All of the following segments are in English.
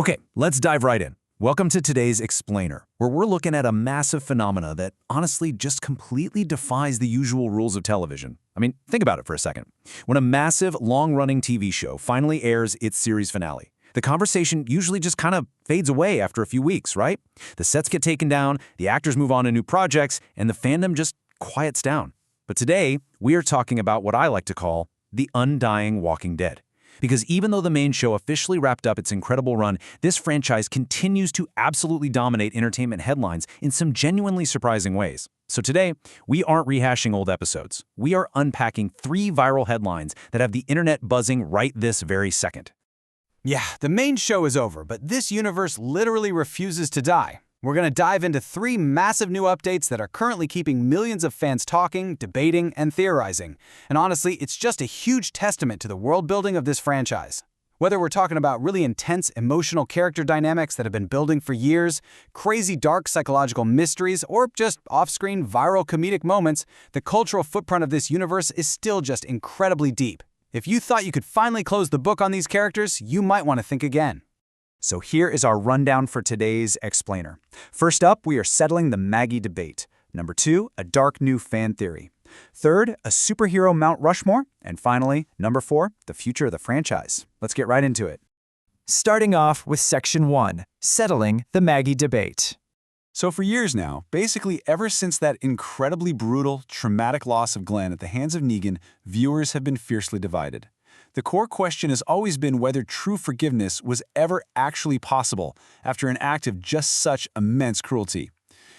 Okay, let's dive right in. Welcome to today's Explainer, where we're looking at a massive phenomena that honestly just completely defies the usual rules of television. I mean, think about it for a second. When a massive, long-running TV show finally airs its series finale, the conversation usually just kind of fades away after a few weeks, right? The sets get taken down, the actors move on to new projects, and the fandom just quiets down. But today, we are talking about what I like to call the undying Walking Dead. Because even though the main show officially wrapped up its incredible run, this franchise continues to absolutely dominate entertainment headlines in some genuinely surprising ways. So today, we aren't rehashing old episodes. We are unpacking 3 viral headlines that have the internet buzzing right this very second. Yeah, the main show is over, but this universe literally refuses to die. We're going to dive into 3 massive new updates that are currently keeping millions of fans talking, debating, and theorizing. And honestly, it's just a huge testament to the world building of this franchise. Whether we're talking about really intense emotional character dynamics that have been building for years, crazy dark psychological mysteries, or just off-screen viral comedic moments, the cultural footprint of this universe is still just incredibly deep. If you thought you could finally close the book on these characters, you might want to think again. So here is our rundown for today's Explainer. First up, we are settling the Maggie debate. Number 2, a dark new fan theory. Third, a superhero Mount Rushmore. And finally, number 4, the future of the franchise. Let's get right into it. Starting off with Section 1, settling the Maggie debate. So for years now, basically ever since that incredibly brutal, traumatic loss of Glenn at the hands of Negan, viewers have been fiercely divided. The core question has always been whether true forgiveness was ever actually possible after an act of just such immense cruelty.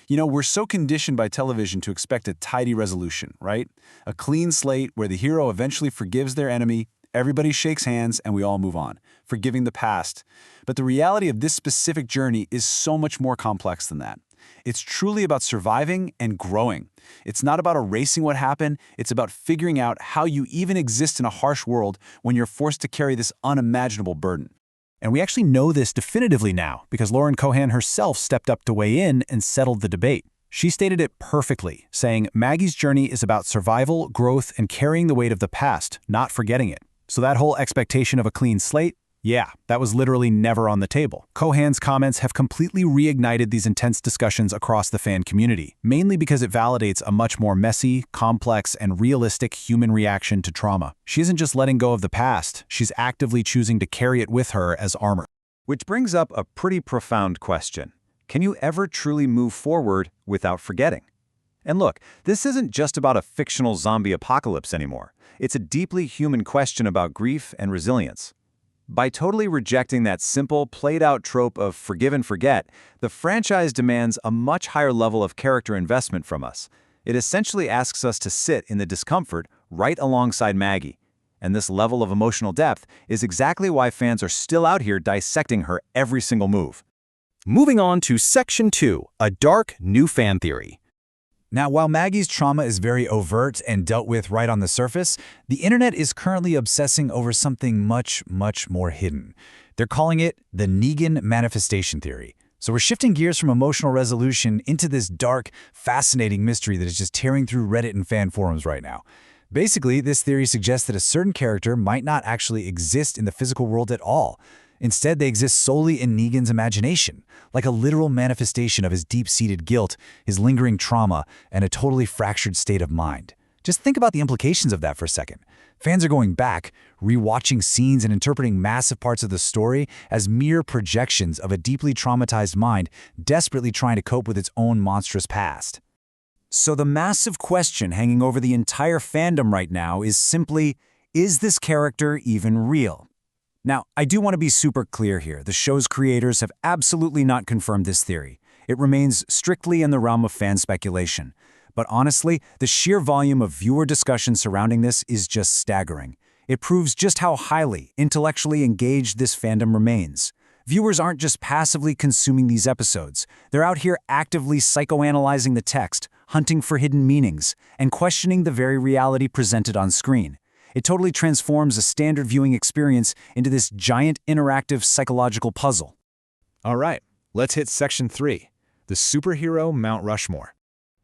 You know, we're so conditioned by television to expect a tidy resolution, right? A clean slate where the hero eventually forgives their enemy, everybody shakes hands, and we all move on, forgiving the past. But the reality of this specific journey is so much more complex than that. It's truly about surviving and growing. It's not about erasing what happened, it's about figuring out how you even exist in a harsh world when you're forced to carry this unimaginable burden. And we actually know this definitively now because Lauren Cohan herself stepped up to weigh in and settled the debate. She stated it perfectly, saying Maggie's journey is about survival, growth, and carrying the weight of the past, not forgetting it. So that whole expectation of a clean slate, yeah, that was literally never on the table. Cohan's comments have completely reignited these intense discussions across the fan community, mainly because it validates a much more messy, complex, and realistic human reaction to trauma. She isn't just letting go of the past, she's actively choosing to carry it with her as armor. Which brings up a pretty profound question. Can you ever truly move forward without forgetting? And look, this isn't just about a fictional zombie apocalypse anymore. It's a deeply human question about grief and resilience. By totally rejecting that simple, played-out trope of forgive and forget, the franchise demands a much higher level of character investment from us. It essentially asks us to sit in the discomfort right alongside Maggie. And this level of emotional depth is exactly why fans are still out here dissecting her every single move. Moving on to Section 2, a dark new fan theory. Now, while Maggie's trauma is very overt and dealt with right on the surface, the internet is currently obsessing over something much, much more hidden. They're calling it the Negan manifestation theory. So we're shifting gears from emotional resolution into this dark, fascinating mystery that is just tearing through Reddit and fan forums right now. Basically, this theory suggests that a certain character might not actually exist in the physical world at all. Instead, they exist solely in Negan's imagination, like a literal manifestation of his deep-seated guilt, his lingering trauma, and a totally fractured state of mind. Just think about the implications of that for a second. Fans are going back, rewatching scenes and interpreting massive parts of the story as mere projections of a deeply traumatized mind desperately trying to cope with its own monstrous past. So the massive question hanging over the entire fandom right now is simply, is this character even real? Now, I do want to be super clear here. The show's creators have absolutely not confirmed this theory. It remains strictly in the realm of fan speculation. But honestly, the sheer volume of viewer discussion surrounding this is just staggering. It proves just how highly, intellectually engaged this fandom remains. Viewers aren't just passively consuming these episodes. They're out here actively psychoanalyzing the text, hunting for hidden meanings, and questioning the very reality presented on screen. It totally transforms a standard viewing experience into this giant interactive psychological puzzle. All right, let's hit Section 3, the superhero Mount Rushmore.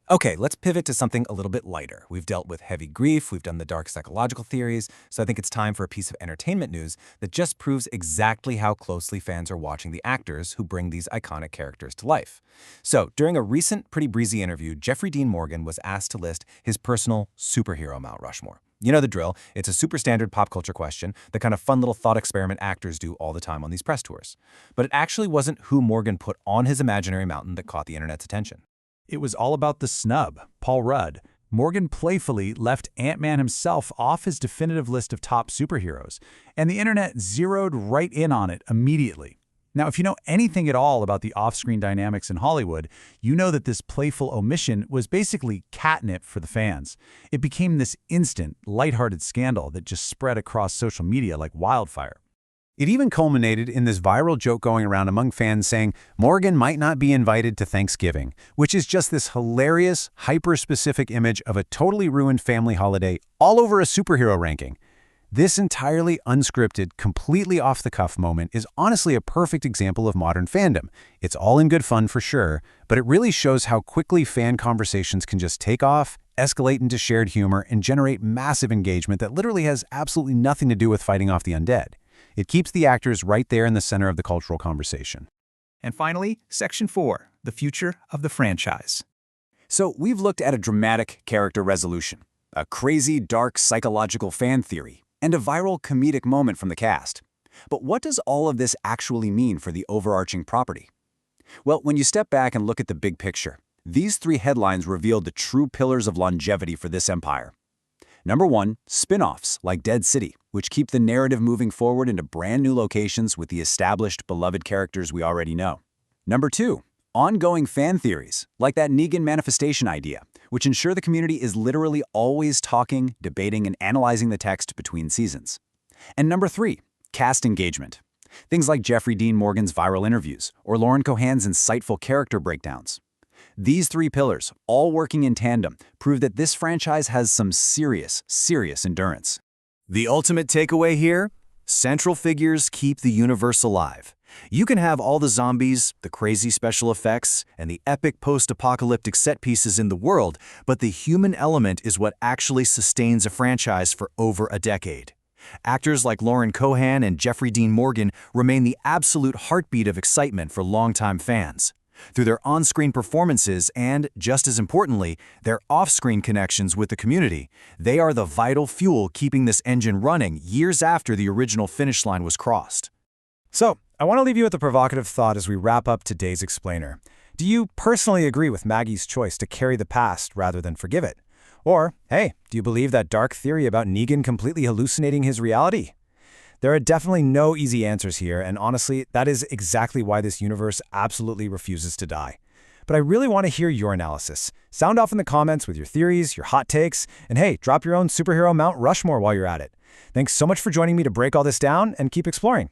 Okay, let's pivot to something a little bit lighter. We've dealt with heavy grief, we've done the dark psychological theories, so I think it's time for a piece of entertainment news that just proves exactly how closely fans are watching the actors who bring these iconic characters to life. So, during a recent Pretty Breezy interview, Jeffrey Dean Morgan was asked to list his personal superhero Mount Rushmore. You know the drill. It's a super standard pop culture question, the kind of fun little thought experiment actors do all the time on these press tours. But it actually wasn't who Morgan put on his imaginary mountain that caught the internet's attention. It was all about the snub, Paul Rudd. Morgan playfully left Ant-Man himself off his definitive list of top superheroes, and the internet zeroed right in on it immediately. Now, if you know anything at all about the off-screen dynamics in Hollywood, you know that this playful omission was basically catnip for the fans. It became this instant, lighthearted scandal that just spread across social media like wildfire. It even culminated in this viral joke going around among fans saying Morgan might not be invited to Thanksgiving, which is just this hilarious, hyper-specific image of a totally ruined family holiday all over a superhero ranking. This entirely unscripted, completely off-the-cuff moment is honestly a perfect example of modern fandom. It's all in good fun for sure, but it really shows how quickly fan conversations can just take off, escalate into shared humor, and generate massive engagement that literally has absolutely nothing to do with fighting off the undead. It keeps the actors right there in the center of the cultural conversation. And finally, Section 4, the future of the franchise. So we've looked at a dramatic character resolution, a crazy, dark psychological fan theory, and a viral comedic moment from the cast. But what does all of this actually mean for the overarching property? Well, when you step back and look at the big picture, these three headlines revealed the true pillars of longevity for this empire. Number 1, spin-offs like Dead City, which keep the narrative moving forward into brand new locations with the established, beloved characters we already know. Number 2, ongoing fan theories, like that Negan manifestation idea, which ensure the community is literally always talking, debating, and analyzing the text between seasons. And number 3, cast engagement. Things like Jeffrey Dean Morgan's viral interviews or Lauren Cohan's insightful character breakdowns. These three pillars, all working in tandem, prove that this franchise has some serious endurance. The ultimate takeaway here? Central figures keep the universe alive. You can have all the zombies, the crazy special effects, and the epic post-apocalyptic set pieces in the world, but the human element is what actually sustains a franchise for over a decade. Actors like Lauren Cohan and Jeffrey Dean Morgan remain the absolute heartbeat of excitement for longtime fans. Through their on-screen performances and, just as importantly, their off-screen connections with the community, they are the vital fuel keeping this engine running years after the original finish line was crossed. So, I want to leave you with a provocative thought as we wrap up today's explainer. Do you personally agree with Maggie's choice to carry the past rather than forgive it? Or, hey, do you believe that dark theory about Negan completely hallucinating his reality? There are definitely no easy answers here, and honestly, that is exactly why this universe absolutely refuses to die. But I really want to hear your analysis. Sound off in the comments with your theories, your hot takes, and hey, drop your own superhero Mount Rushmore while you're at it. Thanks so much for joining me to break all this down and keep exploring.